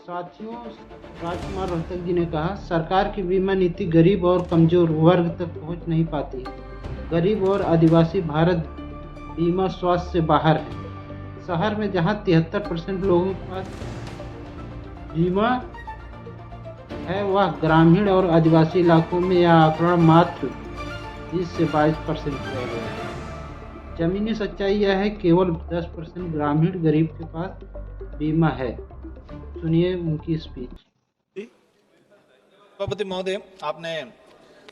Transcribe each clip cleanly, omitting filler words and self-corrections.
साथियों, राजकुमार रोहतक जी ने कहा, सरकार की बीमा नीति गरीब और कमजोर वर्ग तक पहुंच नहीं पाती है। गरीब और आदिवासी भारत बीमा स्वास्थ्य से बाहर है। शहर में जहां 73% लोगों के पास बीमा है, वह ग्रामीण और आदिवासी इलाकों में यह आंकड़ा मात्र 20 से 22% रह गया है। जमीनी सच्चाई यह है, केवल 10% ग्रामीण गरीब के पास बीमा है। सुनिए उनकी स्पीच। सभापति महोदय, आपने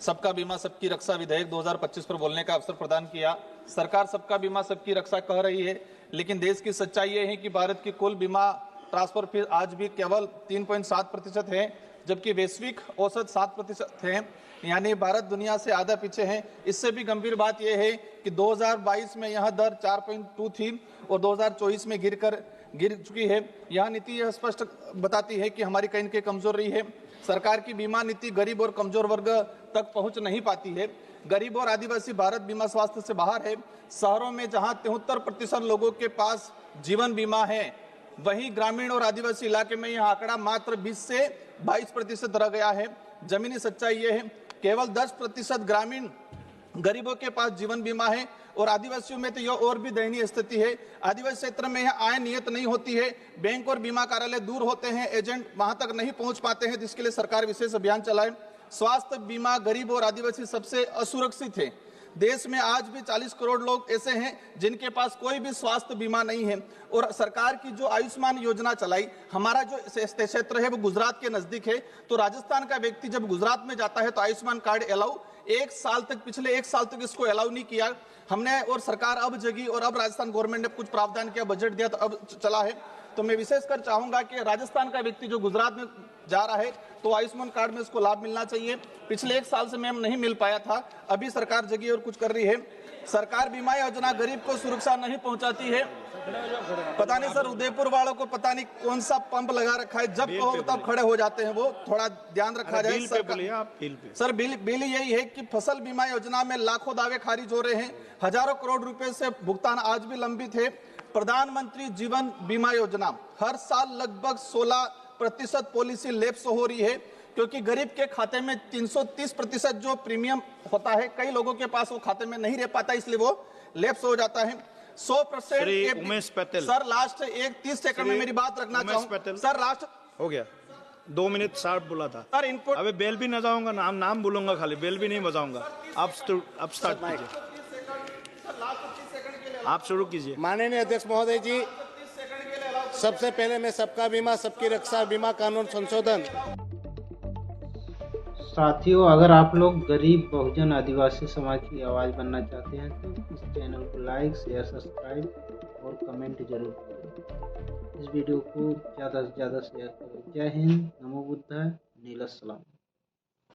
सबका बीमा सबकी रक्षा विधेयक 2025 पर बोलने का अवसर प्रदान किया। सरकार सबका बीमा सबकी रक्षा कह रही है, लेकिन देश की सच्चाई ये है कि भारत की कुल बीमा ट्रांसफर फीस आज भी केवल 3.7% है, जबकि वैश्विक औसत 7% है। यानी भारत दुनिया से आधा पीछे है। इससे भी गंभीर बात यह है कि 2022 में यह दर 4.2 थी और 2024 में गिर चुकी है। यह नीति यह स्पष्ट बताती है कि हमारी कहीं न कहीं कमजोर रही है। सरकार की बीमा नीति गरीब और कमजोर वर्ग तक पहुंच नहीं पाती है। गरीब और आदिवासी भारत बीमा स्वास्थ्य से बाहर है। शहरों में जहां 73% लोगों के पास जीवन बीमा है, वहीं ग्रामीण और आदिवासी इलाके में यह आंकड़ा मात्र 20 से 22% रह गया है। जमीनी सच्चाई यह है, केवल 10% ग्रामीण गरीबों के पास जीवन बीमा है और आदिवासियों में तो यह और भी दयनीय स्थिति है। आदिवासी क्षेत्र में यह आय नियत नहीं होती है। बैंक और बीमा कार्यालय दूर होते हैं, एजेंट वहां तक नहीं पहुंच पाते हैं, जिसके लिए सरकार विशेष अभियान चलाए। स्वास्थ्य बीमा गरीब और आदिवासी सबसे असुरक्षित है। देश में आज भी 40 करोड़ लोग ऐसे हैं जिनके पास कोई भी स्वास्थ्य बीमा नहीं है। और सरकार की जो आयुष्मान योजना चलाई, हमारा जो क्षेत्र है वो गुजरात के नजदीक है, तो राजस्थान का व्यक्ति जब गुजरात में जाता है तो आयुष्मान कार्ड अलाउ पिछले एक साल तक इसको अलाउ नहीं किया हमने। और सरकार अब जगी और अब राजस्थान गवर्नमेंट ने कुछ प्रावधान किया, बजट दिया, तो अब चला है। तो मैं विशेषकर चाहूंगा कि राजस्थान का व्यक्ति जो गुजरात में जा रहा है तो आयुष्मान कार्ड में इसको लाभ मिलना चाहिए। पिछले एक साल से मैम नहीं मिल पाया था, अभी सरकार जगी और कुछ कर रही है। सरकार बीमा योजना गरीब को सुरक्षा नहीं पहुंचाती है। पता नहीं सर, उदयपुर वालों को पता नहीं कौन सा पंप लगा रखा है, जब कहो तब खड़े हो जाते हैं। वो थोड़ा ध्यान रखा जाए। सर बिल यही है कि फसल बीमा योजना में लाखों दावे खारिज हो रहे हैं। हजारों करोड़ रुपए से भुगतान आज भी लंबित है। प्रधानमंत्री जीवन बीमा योजना हर साल लगभग 16% पॉलिसी लैप्स हो रही है, क्योंकि गरीब के खाते में 330% जो प्रीमियम होता है, कई लोगों के पास वो खाते में नहीं रह पाता, इसलिए वो लैप्स हो जाता है। 100% Umesh Patel sir, last 30 second में मेरी बात रखना चाहूंगा सर। लास्ट हो गया, 2 मिनट शार्प बोला था सर। इनपुट अबे बेल भी न जाऊंगा, नाम बोलूंगा, खाली बेल भी नहीं बजाऊंगा। आप स्टार्ट कीजिए, आप शुरू कीजिए। माननीय अध्यक्ष महोदय जी, सबसे पहले मैं सबका बीमा सबकी रक्षा बीमा कानून संशोधन। साथियों, अगर आप लोग गरीब बहुजन आदिवासी समाज की आवाज़ बनना चाहते हैं तो इस चैनल को लाइक, शेयर, सब्सक्राइब और कमेंट जरूर करें। इस वीडियो को ज़्यादा से ज़्यादा शेयर करें। जय हिंद, नमो बुद्धाय, नीलम सलाम।